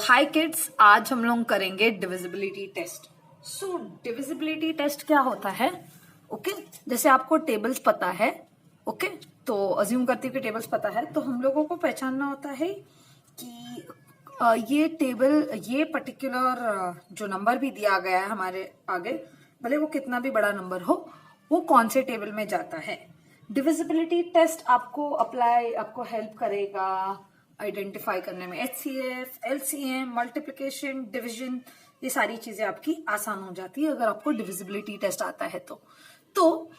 हाय kids, आज हम लोग करेंगे डिविजिबिलिटी टेस्ट। सो डिविजिबिलिटी टेस्ट क्या होता है? ओके जैसे आपको टेबल्स पता है, ओके तो अज्यूम करते कि टेबल्स पता है, तो हम लोगों को पहचानना होता है कि ये टेबल, ये पर्टिकुलर जो नंबर भी दिया गया है हमारे आगे, भले वो कितना भी बड़ा नंबर हो, वो कौन से टेबल में जाता है। डिविजिबिलिटी टेस्ट आपको हेल्प करेगा आइडेंटिफाई करने में। HCF, LCM, मल्टीप्लिकेशन, डिवीजन, ये सारी चीजें आपकी आसान हो जाती है अगर आपको डिविजिबिलिटी टेस्ट आता है तो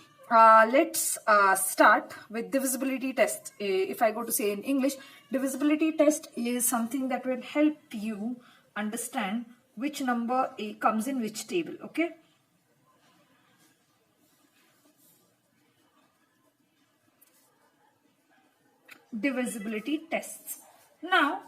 let's start with divisibility test. If I go to say in English, divisibility test is something that will help you understand which number comes in which table. Okay. Divisibility tests. Now,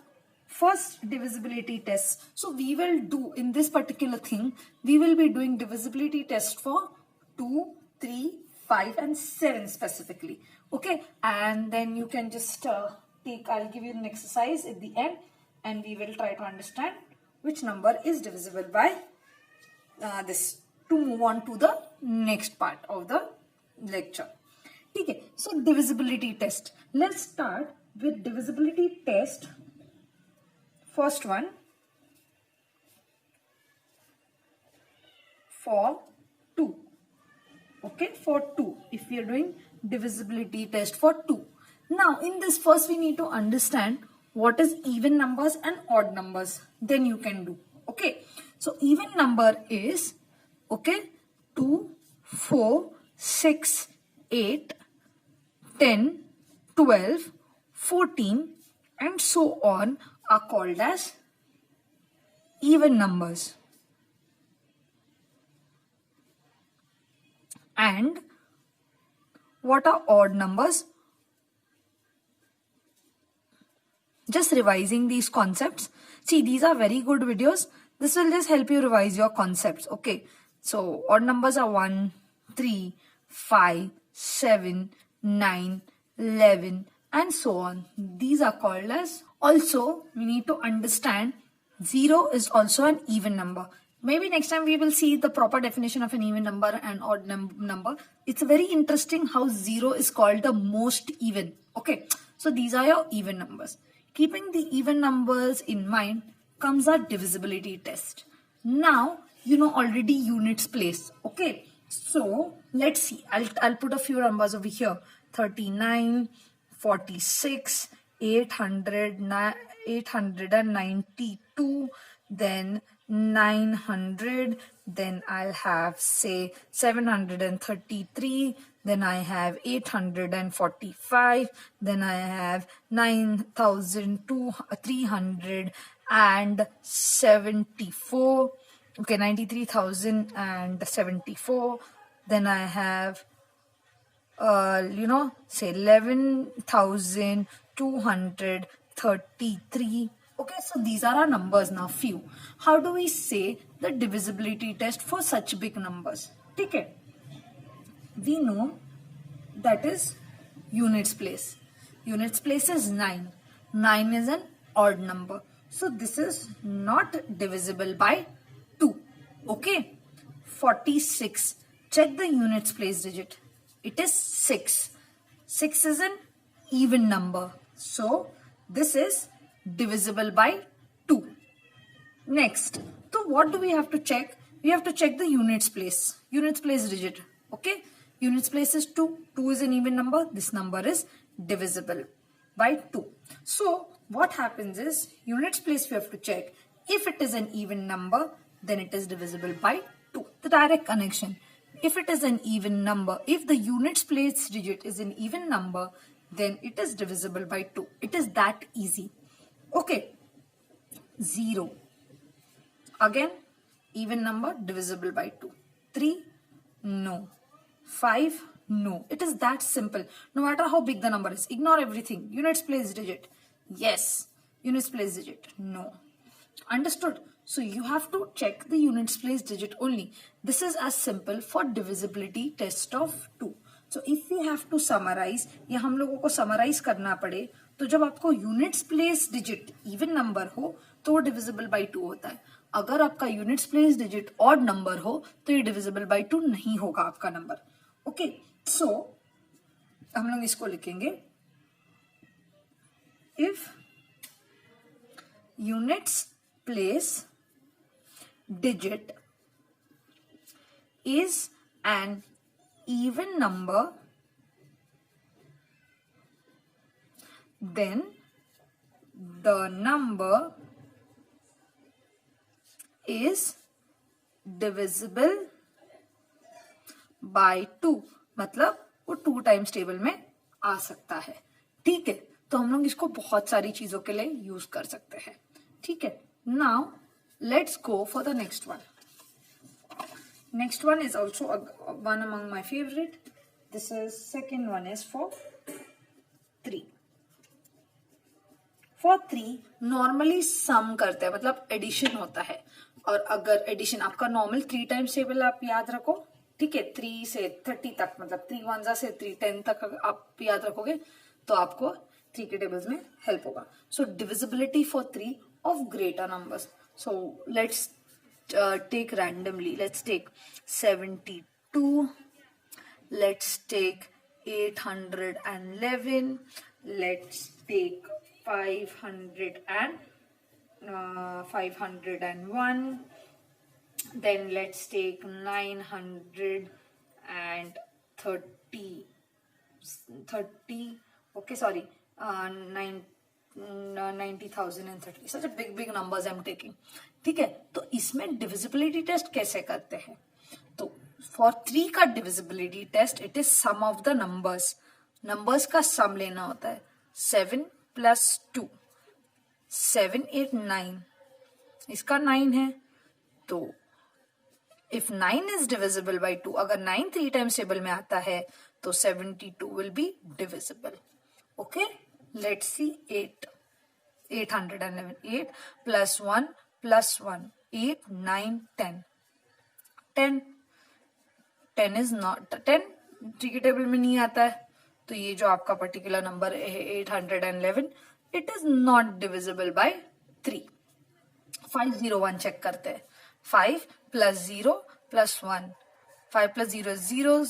first divisibility test. So we will do in this particular thing, we will be doing divisibility test for 2, 3, 5 and 7 specifically. Okay, and then you can just I'll give you an exercise at the end and we will try to understand which number is divisible by this to move on to the next part of the lecture. Okay, so divisibility test. Let's start with divisibility test. First one for 2. Okay, for 2. If we are doing divisibility test for 2. Now, in this first we need to understand what is even numbers and odd numbers. Then you can do. Okay, so even number is, okay, 2, 4, 6, 8, 10, 12, 14 and so on are called as even numbers. And what are odd numbers? Just revising these concepts. See, these are very good videos. This will just help you revise your concepts. Okay, so odd numbers are 1, 3, 5, 7, 9, 11 and so on. These are called as. Also, we need to understand 0 is also an even number. Maybe next time we will see the proper definition of an even number and odd number. It's very interesting how 0 is called the most even. Okay, so these are your even numbers. Keeping the even numbers in mind comes our divisibility test. Now, you know already units place. Okay, so let's see. I'll put a few numbers over here. 39, 46, 892, then 900, then I'll have say 733, then I have 845, then I have 9374, okay, 93,074, then I have say 11,233. Okay, so these are our numbers now, few. How do we say the divisibility test for such big numbers? Okay, we know that is units place. Units place is 9. 9 is an odd number. So this is not divisible by 2. Okay, 46. Check the units place digit. It is 6. 6 is an even number. So this is divisible by 2. Next, so what do we have to check? We have to check the units place. Units place digit. Okay, units place is 2. 2 is an even number. This number is divisible by 2. So what happens is units place we have to check. If it is an even number, then it is divisible by 2. The direct connection. If it is an even number, if the units place digit is an even number, then it is divisible by 2. It is that easy. Okay, 0. Again, even number divisible by 2. 3, no. 5, no. It is that simple. No matter how big the number is, ignore everything. Units place digit, yes. Units place digit, no. Understood? So you have to check the units place digit only. This is as simple for divisibility test of 2. So if we have to summarize, या हम लोगों को summarize करना पड़े, तो जब आपको units place digit even number हो, तो डिविजिबल बाई 2 होता है। अगर आपका units place digit odd number हो तो ये डिविजिबल बाई 2 नहीं होगा आपका नंबर। ओके, सो हम लोग इसको लिखेंगे, if units place digit is an even number, then the number is divisible by 2, मतलब वो 2 टाइम्स टेबल में आ सकता है। ठीक है, तो हम लोग इसको बहुत सारी चीजों के लिए यूज कर सकते हैं। ठीक है, now let's go for the next one. Next one is also one among my favorite. This is second one is for 3. For 3 normally sum करते हैं, मतलब एडिशन होता है। और अगर एडिशन आपका नॉर्मल 3 टाइम्स टेबल आप याद रखो, ठीक है, 3 से 30 तक, मतलब 3 1 से 3 10 तक आप याद रखोगे तो आपको 3 के टेबल्स में हेल्प होगा। सो divisibility for 3 of greater numbers. So let's take randomly. Let's take 72. Let's take 811. Let's take 501. Then let's take 930. Okay, sorry. 90,030. Such a big numbers I'm taking. ठीक है, तो इसमें डिविजिबिलिटी टेस्ट कैसे करते हैं? तो फॉर 3 का divisibility test it is sum of the numbers का सम लेना होता है। 7 + 2 7 8 9, इसका 9 है, तो इफ 9 इज डिविजिबल बाई 2, अगर 9 3 टाइम्स टेबल में आता है तो 72 will be divisible. Okay, let's see 811 8 + 1 + 1 8 9 10 10 is not 10 3 के टेबल में नहीं आता है, तो ये जो आपका पर्टिकुलर नंबर है 811 it is not divisible by 3। 501 check करते हैं। 5 + 0 + 1, 5 + 0 is 0,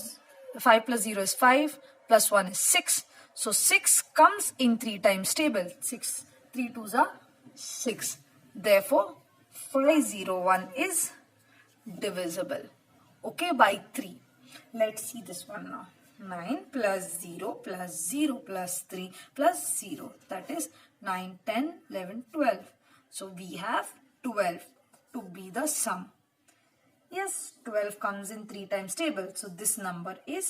5 + 0 is 5 + 1 is 6. So 6 comes in 3 times table. 6, 3 2s are 6. Therefore, 501 is divisible. Okay, by 3. Let's see this one now. 9 + 0 + 0 + 3 + 0. That is 9, 10, 11, 12. So we have 12 to be the sum. Yes, 12 comes in 3 times table. So this number is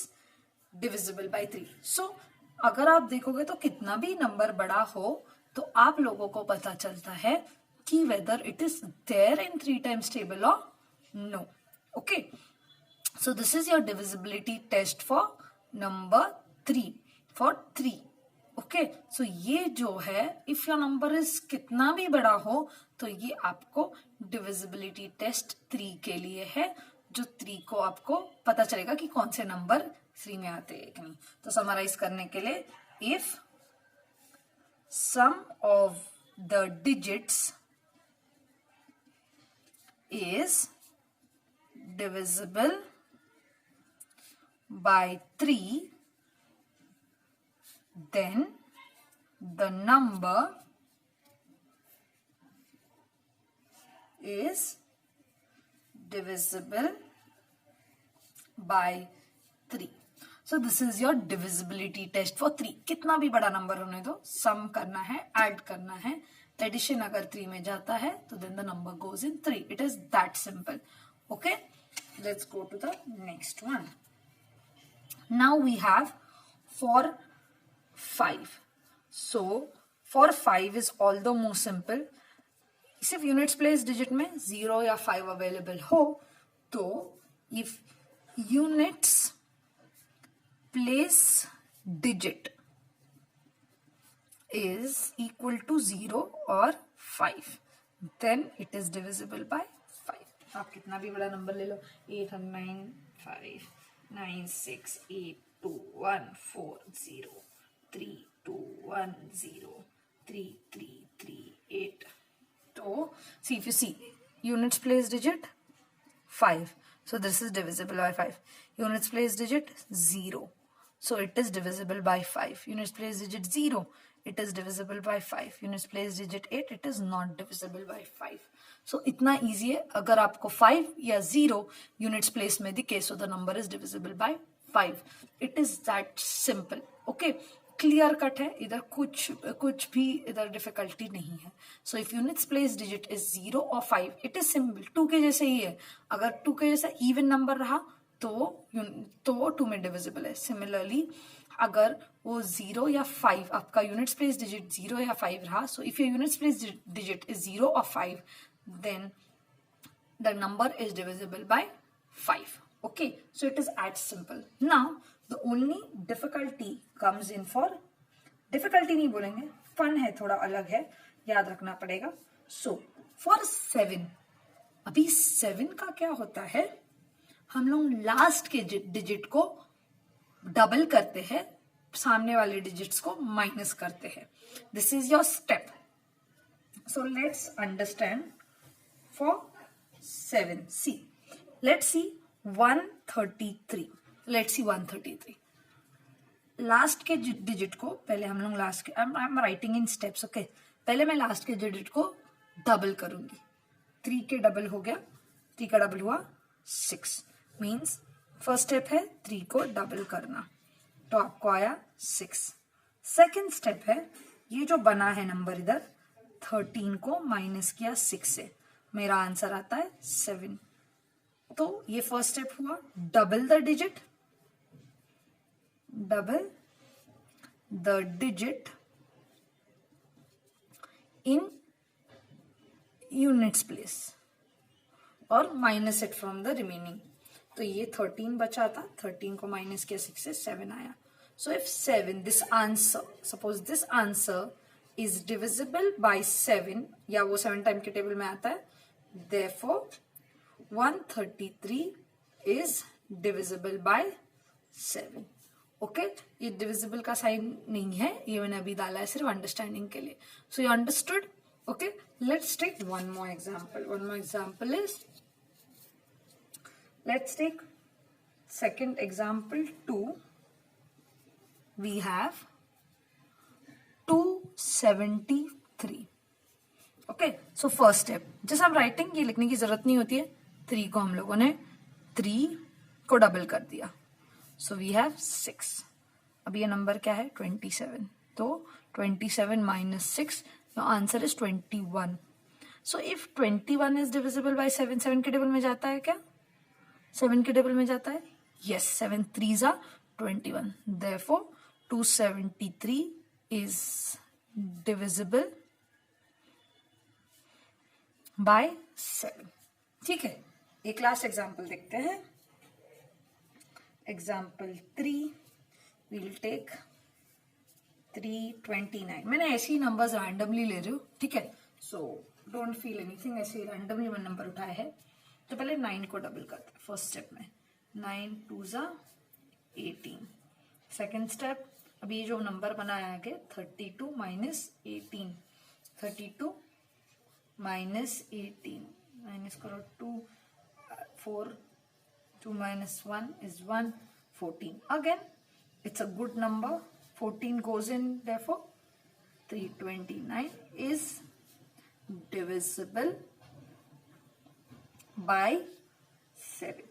divisible by 3. So अगर आप देखोगे तो कितना भी number बड़ा हो तो आप लोगों को पता चलता है कि whether it is there in 3 times table और no. Okay, so this is your divisibility test for number 3 for 3। Okay, so ये जो है इफ योर नंबर इज कितना भी बड़ा हो तो ये आपको डिविजिबिलिटी टेस्ट 3 के लिए है, जो 3 को आपको पता चलेगा कि कौन से नंबर 3 में आते हैं कि नहीं। तो समराइज करने के लिए, if sum of the digits is divisible by 3, then the number is divisible by 3. So this is your divisibility test for 3. कितना भी बड़ा नंबर होने दो, सम करना है, ऐड करना है, एडिशन अगर 3 में जाता है तो then the number goes in 3. It is that simple. Okay, let's go to the next one. Now we have for 5. So for 5 is all the more simple. सिर्फ यूनिट्स प्लेस डिजिट में 0 या 5 available हो तो if units place digit is equal to 0 or 5, then it is divisible by 5. आप कितना भी बड़ा number ले लो, 8 9 5 9 6 8 2 1 4 0 3 2 1 0 3 3 3 8 तो see, if you see units place digit 5, so this is divisible by 5. Units place digit 0, so it is divisible by 5. Units place digit 0, it is divisible by 5. Units place digit 8, it is not divisible by 5. So इतना easy है. अगर आपको 5 या 0 units place में दिखे, so the number is divisible by 5. It is that simple. Okay. Clear cut है, इधर कुछ भी इधर डिफिकल्टी नहीं है. So if units place digit is 0 और 5, इट इज सिंपल. 2 के जैसे ही है. अगर 2 के जैसा इवन नंबर रहा तो 2 में डिविजिबल है. सिमिलरली अगर वो 0 या 5 आपका यूनिट्स प्लेस डिजिट 0 या 5 रहा, so if your units place digit is 0 और 5, then the number is divisible by 5. Okay, so it is as simple. Now the only difficulty comes in for, difficulty नहीं बोलेंगे, fun है, थोड़ा अलग है, याद रखना पड़ेगा. So for 7, अभी 7 का क्या होता है, हम लोग लास्ट के डिजिट को डबल करते हैं, सामने वाले डिजिट्स को माइनस करते हैं. This is your step. So let's understand for 7. See, let's see 133. Let's see 133. Last के डिजिट को पहले हम लोग लास्ट के, I am writing in steps. Okay, पहले मैं लास्ट के डिजिट को डबल करूंगी. 3 के डबल हो गया, 3 का डबल हुआ 6. मीन्स फर्स्ट स्टेप है 3 को डबल करना, तो आपको आया 6. सेकेंड स्टेप है, ये जो बना है नंबर इधर 13 को माइनस किया 6 से, मेरा आंसर आता है 7. तो ये फर्स्ट स्टेप हुआ. Double the digit, double the digit in units place और minus it from the remaining. तो ये 13 बचा था, 13 को माइनस किया 6 से, 7 आया. So if 7, this answer, suppose this answer is divisible by 7, या वो 7 टाइम के टेबल में आता है, therefore 133 is divisible by 7. Okay, ये डिविजिबल का साइन नहीं है, ये मैंने अभी डाला है सिर्फ अंडरस्टैंडिंग के लिए. So you understood. Okay, let's take one more example. One more example is, let's take second example 2. We have 273. Okay, so first step, जैसे हम राइटिंग, ये लिखने की जरूरत नहीं होती है. 3 को हम लोगों ने 3 को डबल कर दिया, सो वी हैव 6. अब ये नंबर क्या है, 27. तो 27 minus 6, your answer is 21. So if 21 is divisible by 7, 7 के टेबल में जाता है क्या, 7 के टेबल में जाता है, yes. 7 3s are 21. Therefore 273 is divisible by 7. ठीक है, एक लास्ट एग्जाम्पल देखते हैं. Example 3, we'll take 329. मैंने ऐसे ही नंबर्स रैंडमली ले रही हूँ, ठीक है. सो डोंट फील एनीथिंग, ऐसे ही रैंडमली मैंने नंबर उठाए हैं. तो पहले 9 को डबल करते हैं फर्स्ट स्टेप में. 9 2s are 18. सेकेंड स्टेप, अभी ये जो नंबर बनाया है 32 माइनस 18, 32 माइनस 18, माइनस करो 2, 4, 2 minus 1 is 1, 14. Again, it's a good number. 14 goes in, therefore 329 is divisible by 7.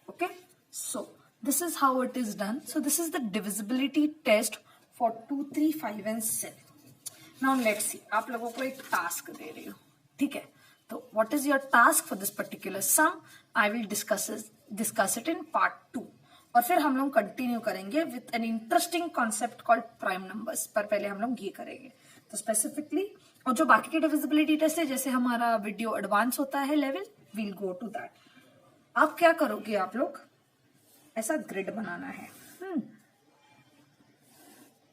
Okay, so this is how it is done. So this is the divisibility test for 2, 3, 5 and 7. Now let's see. आप लोगों को एक task दे रही हूँ, ठीक है. तो what is your task for this particular sum? I will discuss it in part 2. और फिर हम लोग कंटिन्यू करेंगे with an interesting concept called prime numbers. पर पहले हम लोग ये करेंगे. तो स्पेसिफिकली, और जो बाकी के डिविजिबिलिटी टेस्ट है, जैसे हमारा वीडियो एडवांस होता है level, we'll go to that. आप क्या करोगे, आप लोग ऐसा ग्रिड बनाना है.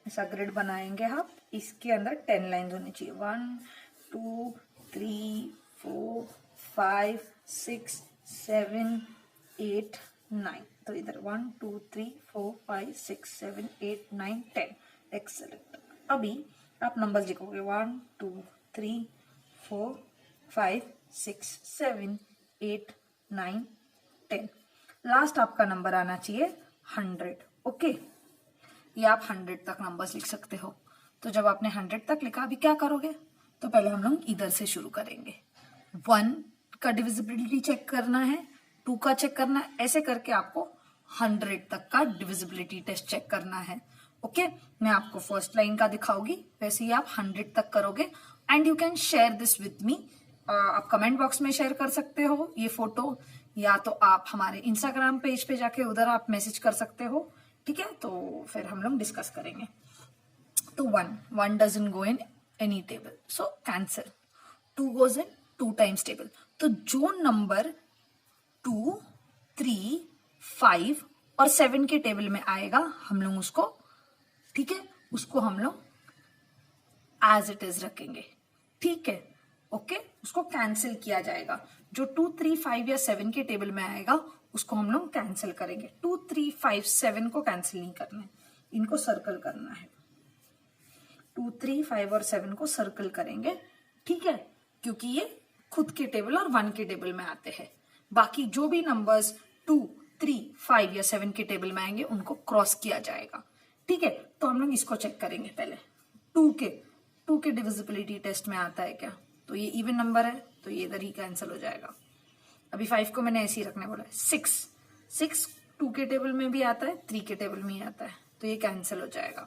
ऐसा ग्रिड बनाएंगे आप. इसके अंदर 10 लाइन होनी चाहिए. 1 2 3 4 5 6 7 8 9. तो इधर 1 2 3 4 5 6 7 8 9 10. एक्सेलेंट. अभी आप नंबर्स लिखोगे 1 2 3 4 5 6 7 8 9 10। लास्ट आपका नंबर आना चाहिए 100। ओके, ये आप 100 तक नंबर्स लिख सकते हो। तो जब आपने 100 तक लिखा, अभी क्या करोगे? तो पहले हम लोग इधर से शुरू करेंगे। 1 का डिविजिबिलिटी चेक करना है, 2 का चेक करना है, ऐसे करके आपको 100 तक का डिविजिबिलिटी टेस्ट चेक करना है। ओके, मैं आपको फर्स्ट लाइन का दिखाऊंगी, वैसे ही आप 100 तक करोगे। And you can share this with me. आप कमेंट बॉक्स में शेयर कर सकते हो ये फोटो, या तो आप हमारे इंस्टाग्राम पेज पे जाके उधर आप मैसेज कर सकते हो। ठीक है, तो फिर हम लोग डिस्कस करेंगे। तो 1 doesn't go in any table, so cancel. 2 goes in 2 times table. तो जो नंबर 2 3 5 और 7 के टेबल में आएगा, हम लोग उसको, ठीक है, उसको हम लोग एज इट इज रखेंगे। ठीक है, ओके, उसको कैंसिल किया जाएगा। जो 2 3 5 या 7 के टेबल में आएगा उसको हम लोग कैंसिल करेंगे। 2 3 5 7 को कैंसिल नहीं करना है, इनको सर्कल करना है। 2 3 5 और 7 को सर्कल करेंगे। ठीक है, क्योंकि ये खुद के टेबल और 1 के टेबल में आते हैं। बाकी जो भी नंबर्स 2 3 5 या 7 के टेबल में आएंगे उनको क्रॉस किया जाएगा। ठीक है, तो हम लोग इसको चेक करेंगे पहले। 2 के डिविजिबिलिटी टेस्ट में आता है क्या? तो ये इवन नंबर है, तो ये इधर ही कैंसिल हो जाएगा। अभी 5 को मैंने ऐसे ही रखने बोला है। 6 2 के टेबल में भी आता है, 3 के टेबल में ही आता है, तो ये कैंसिल हो जाएगा।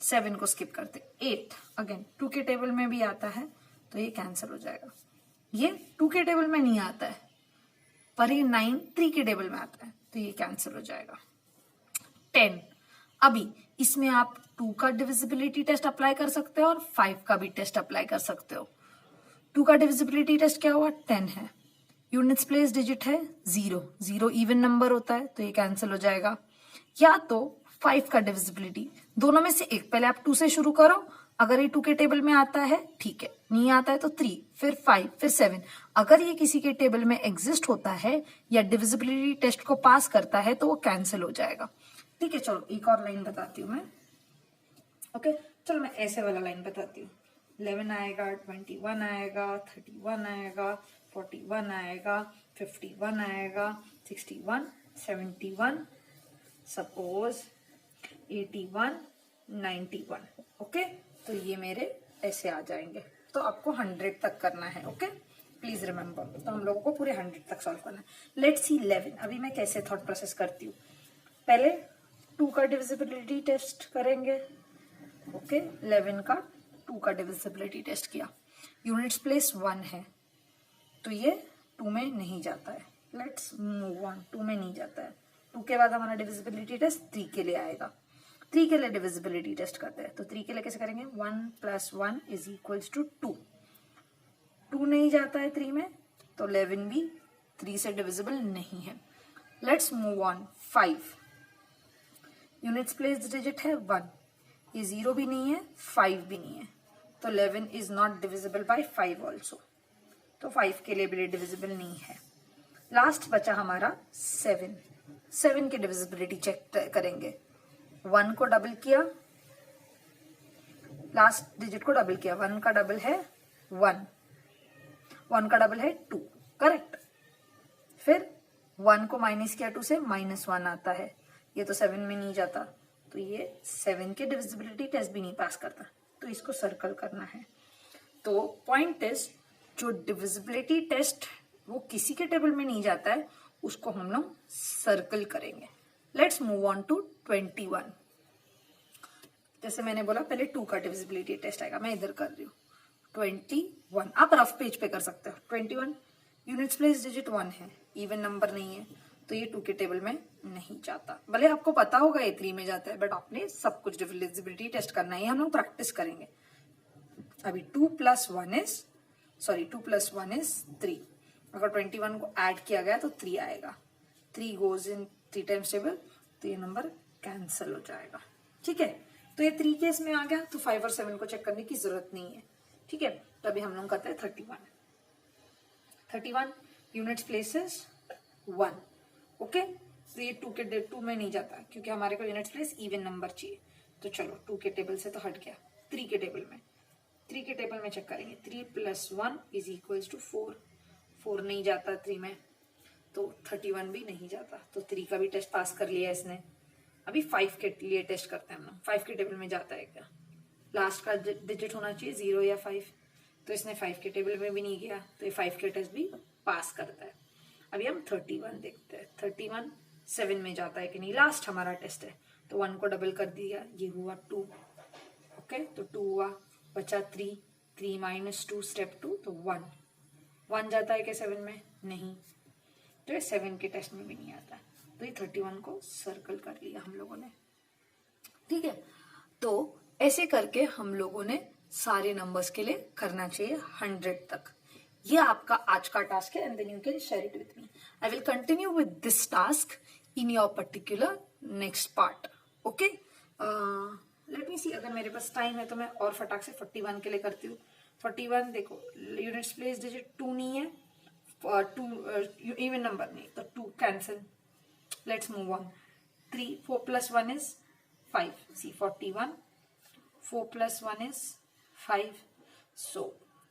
7 को स्किप करते। 8 अगेन 2 के टेबल में भी आता है, तो ये कैंसिल हो जाएगा। ये 2 के टेबल में नहीं आता है, पर ये 9 3 के टेबल में आता है, तो ये कैंसिल हो जाएगा। 10 अभी इसमें आप 2 का डिविजिबिलिटी टेस्ट अप्लाई कर सकते हो और 5 का भी टेस्ट अप्लाई कर सकते हो। 2 का डिविजिबिलिटी टेस्ट क्या हुआ? 10 है। यूनिट्स प्लेस डिजिट है 0 इवन नंबर होता है, तो ये कैंसिल हो जाएगा। या तो 5 का डिविजिबिलिटी, दोनों में से एक। पहले आप 2 से शुरू करो, अगर ये 2 के टेबल में आता है ठीक है, नहीं आता है तो 3, फिर 5, फिर 7। अगर ये किसी के टेबल में एग्जिस्ट होता है या डिविजिबिलिटी टेस्ट को पास करता है तो वो कैंसिल हो जाएगा। ठीक है, चलो एक और लाइन बताती हूँ मैं। ओके, चलो मैं ऐसे वाला लाइन बताती हूँ। 11 आएगा, 21 आएगा, 31 आएगा, 41 आएगा, 51 आएगा, 61, 71, सपोज 81, 91। ओके, तो ये मेरे ऐसे आ जाएंगे। तो आपको 100 तक करना है। Okay, please remember. तो हम लोगों को पूरे 100 तक सॉल्व करना है। Let's see 11। अभी मैं कैसे थॉट प्रोसेस करती हूँ। पहले 2 का डिविजिबिलिटी टेस्ट करेंगे। ओके, 11 का 2 का डिविजिबिलिटी टेस्ट किया। यूनिट्स प्लेस 1 है, तो ये 2 में नहीं जाता है। Let's move on. 2 में नहीं जाता है। 2 के बाद हमारा डिविजिबिलिटी टेस्ट 3 के लिए आएगा। 3 के लिए डिविजिबिलिटी टेस्ट करते हैं। तो 3 के लिए कैसे करेंगे? 1 + 1 = 2। 2 नहीं जाता है 3 में, तो 11 भी 3 से डिविजिबल नहीं है। Let's move on. 5 units place digit है 1, ये 0 भी नहीं है, 5 भी नहीं है, तो 11 is not divisible by 5 also, तो 5 के लिए भी डिविजिबल नहीं है। लास्ट बचा हमारा 7। 7 की डिविजिबिलिटी चेक करेंगे। 1 को डबल किया, लास्ट डिजिट को डबल किया। 1 का डबल है 1, 1 का डबल है 2, करेक्ट। फिर 1 को माइनस किया 2 से, -1 आता है। ये तो 7 में नहीं जाता, तो ये 7 के डिविजिबिलिटी टेस्ट भी नहीं पास करता, तो इसको सर्कल करना है। तो पॉइंट इज, जो डिविजिबिलिटी टेस्ट वो किसी के टेबल में नहीं जाता है, उसको हम लोग सर्कल करेंगे। Let's move on to 21। जैसे मैंने बोला पहले 2 का डिविजिबिलिटी टेस्ट आएगा, मैं इधर कर रही हूँ। 21 आप रफ पेज पे कर सकते हो। 21 यूनिट्स प्लेस डिजिट 1 है, इवन नंबर नहीं है, तो ये 2 के टेबल में नहीं जाता। भले आपको पता होगा ये 3 में जाता है, बट आपने सब कुछ डिविजिबिलिटी टेस्ट करना है, हम लोग प्रैक्टिस करेंगे। अभी 2 + 1 इज 3। अगर 21 को ऐड किया गया तो 3 आएगा। 3 गोज इन 3 टाइम्स टेबल, तो ये नंबर कैंसिल हो जाएगा। ठीक है, तो ये 3 केस में आ गया, तो 5 और 7 को चेक करने की जरूरत नहीं है। ठीक है, तो अभी हम लोग करते हैं 31 यूनिट्स प्लेसेस 1। ओके, तो ये 2 में नहीं जाता क्योंकि हमारे को यूनिट्स प्लेस इवन नंबर चाहिए। तो चलो 2 के टेबल से तो हट गया, 3 के टेबल में 3 के टेबल में चेक करेंगे, 3 + 1 = 4, 4 नहीं जाता 3 में, तो 31 भी नहीं जाता, तो 3 का भी टेस्ट पास कर लिया इसने। अभी 5 के लिए टेस्ट करते हैं हम लोग, 5 के टेबल में जाता है क्या, लास्ट का डिजिट होना चाहिए 0 या 5, तो इसने 5 के टेबल में भी नहीं गया, तो ये 5 के टेस्ट भी पास करता है। अभी हम 31 देखते हैं, 31 7 में जाता है कि नहीं, लास्ट हमारा टेस्ट है, तो 1 को डबल कर दिया, ये हुआ 2, ओके, तो 2 हुआ, बचा 3, 3 - 2 स्टेप 2, तो 1, 1 जाता है क्या 7 में, नहीं, तो ये 7 के टेस्ट में भी नहीं आता, तो ये 31 को सर्कल कर लिया हम लोगों ने, ठीक है। तो ऐसे करके हम लोगों ने सारे नंबर्स के लिए करना चाहिए 100 तक। ये आपका आज का टास्क है, and then you can share it with me. I will continue with this task in your particular next part, okay. Let me see, अगर मेरे पास टाइम है तो मैं और फटाक से 41 के लिए करती हूँ। 41 देखो, यूनिट्स प्लेस डिजिट 2 नहीं है, 2 इवन नंबर नहीं, तो 2 cancel, let's move on. 3 4 + 1 is 5, see 41, 4 + 1 is 5, so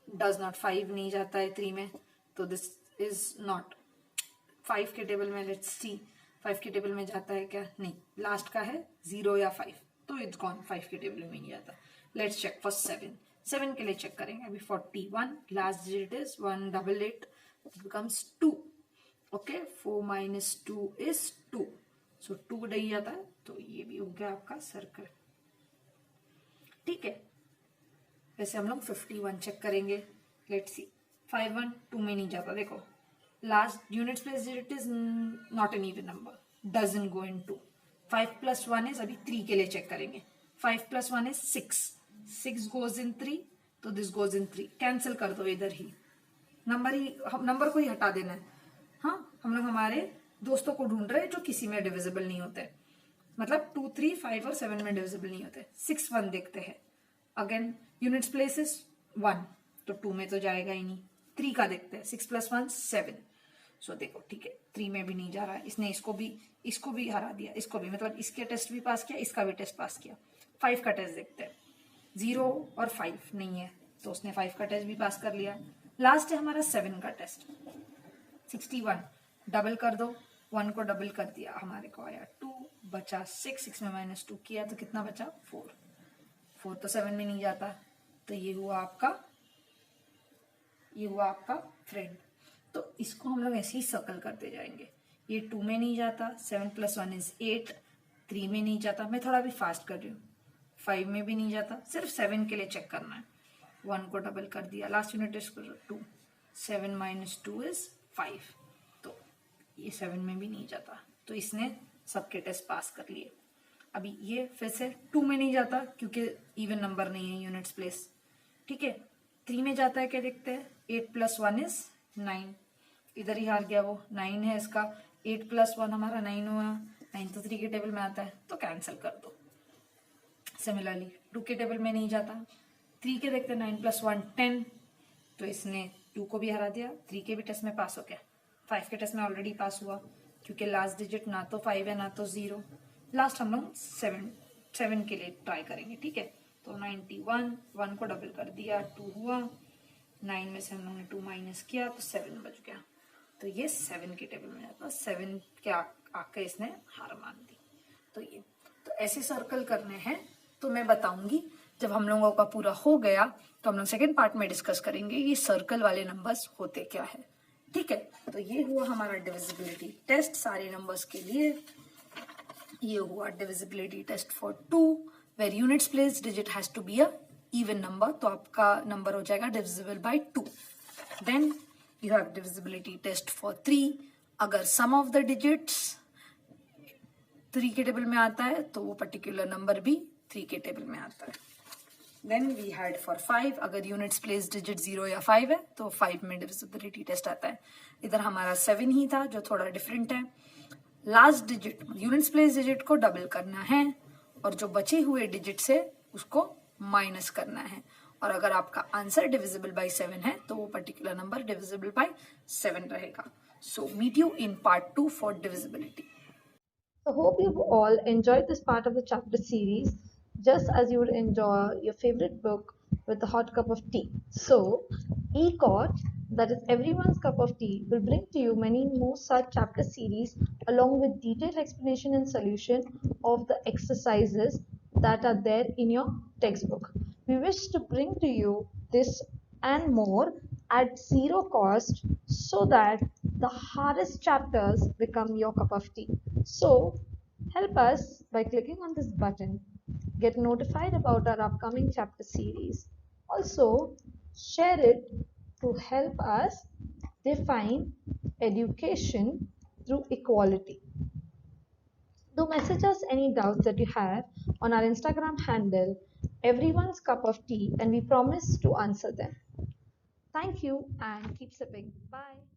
does not, 5 नहीं जाता है 3 में, तो दिस इज नॉट 5 के टेबल में। लेट्स सी 5 के टेबल में जाता है क्या, नहीं, लास्ट का है 0 या 5, तो इट्स गॉन, 5 के टेबल में नहीं जाता। लेट्स चेक फॉर 7, 7 के लिए चेक करेंगे। अभी 41, last digit is 188, it becomes 2, okay, 4 - 2 is 2, सो 2 नहीं जाता है, तो ये भी हो गया आपका सर्कल, ठीक है। वैसे हम लोग 51 चेक करेंगे, लेट्स सी, 51 2 में नहीं जाता, देखो last units place digit is not an even number, doesn't go in 2, 5 + 1 is, अभी 3 के लिए चेक करेंगे, 5 + 1 is 6, 6 goes in 3, तो दिस goes in 3, कैंसिल कर दो इधर ही, नंबर को ही हटा देना है। हाँ, हम लोग हमारे दोस्तों को ढूंढ रहे हैं जो किसी में डिविजिबल नहीं होते, मतलब 2 3 5 और 7 में डिविजिबल नहीं होते। 6 1 देखते हैं, अगेन यूनिट्स प्लेसेस 1, तो 2 में तो जाएगा ही नहीं। 3 का देखते हैं, 6 + 1 7, सो देखो ठीक है, 3 में भी नहीं जा रहा है, इसने इसको भी हरा दिया, इसको भी, मतलब इसके टेस्ट भी पास किया, इसका भी टेस्ट पास किया। 5 का टेस्ट देखते हैं, 0 और 5 नहीं है, तो उसने 5 का टेस्ट भी पास कर लिया। लास्ट है हमारा 7 का टेस्ट, 61 डबल कर दो, 1 को डबल कर दिया, हमारे को आया 2, बचा 6, 6 में -2 किया तो कितना बचा 4, 4 तो 7 में नहीं जाता, तो ये हुआ आपका फ्रेंड। तो इसको हम लोग ऐसे ही सर्कल करते जाएंगे, ये 2 में नहीं जाता, 7 + 1 is 8, 3 में नहीं जाता, मैं थोड़ा भी फास्ट कर रही हूँ, 5 में भी नहीं जाता, सिर्फ 7 के लिए चेक करना है, 1 को डबल कर दिया, लास्ट यूनिट टेस्ट करो 2, 7 - 2 is 5, तो ये 7 में भी नहीं जाता, तो इसने सबके टेस्ट पास कर लिए। अभी ये फिर से 2 में नहीं जाता क्योंकि इवन नंबर नहीं है यूनिट्स प्लेस, ठीक है। 3 में जाता है क्या देखते हैं, 8 + 1 is 9, इधर ही हार गया वो, 9 है इसका, 8 + 1 हमारा 9 हुआ, 9 तो 3 के टेबल में आता है, तो कैंसिल कर दो। सिमिलरली 2 के टेबल में नहीं जाता, 3 के देखते हैं, 9 + 1 10, तो इसने 2 को भी हरा दिया, 3 के भी टेस्ट में पास हो गया, 5 के टेस्ट में ऑलरेडी पास हुआ क्योंकि लास्ट डिजिट ना तो 5 है ना तो 0। लास्ट हम लोग 7 के लिए ट्राई करेंगे, ठीक है। तो 91, 1 को डबल कर दिया, 2 हुआ, 9 में से हम लोगों ने 2 माइनस किया तो 7 बच गया, तो ये 7 के टेबल में जाता, 7 के आके इसने हार मान दी। तो ऐसे सर्कल करने हैं, तो मैं बताऊंगी जब हम लोगों का पूरा हो गया तो हम लोग सेकेंड पार्ट में डिस्कस करेंगे ये सर्कल वाले नंबर्स होते क्या है, ठीक है। तो ये हुआ हमारा डिविजिबिलिटी टेस्ट सारे नंबर्स के लिए, ये हुआ divisibility test for 2 where units place digit has to be a even number, तो आपका नंबर हो जाएगा divisible by 2। Then you have divisibility test for 3, अगर सम ऑफ द डिजिट्स 3 के टेबल में आता है तो वो पर्टिकुलर नंबर भी 3 के टेबल में आता है। देन वी हैड फॉर 5, अगर यूनिट्स प्लेस डिजिट 0 या 5 है तो 5 में डिविजिबिलिटी टेस्ट आता है। इधर हमारा 7 ही था जो थोड़ा डिफरेंट है। Last digit units place digit को डबल करना है और जो बचे हुए डिजिट से उसको माइनस करना है, और अगर आपका आंसर डिविजिबल बाय 7 है तो वो पर्टिकुलर नंबर डिविजिबल बाय 7 रहेगा। So meet you in part 2 for divisibility. I hope you've all enjoyed this part of the chapter series just as you would enjoy your favorite book with a hot cup of tea. So, ECOT, that is everyone's cup of tea, will bring to you many more such chapter series along with detailed explanation and solution of the exercises that are there in your textbook. We wish to bring to you this and more at zero cost so that the hardest chapters become your cup of tea. So, help us by clicking on this button. Get notified about our upcoming chapter series. Also, share it to help us define education through equality. Do message us any doubts that you have on our Instagram handle, everyone's cup of tea, and we promise to answer them. Thank you and keep sipping. Bye.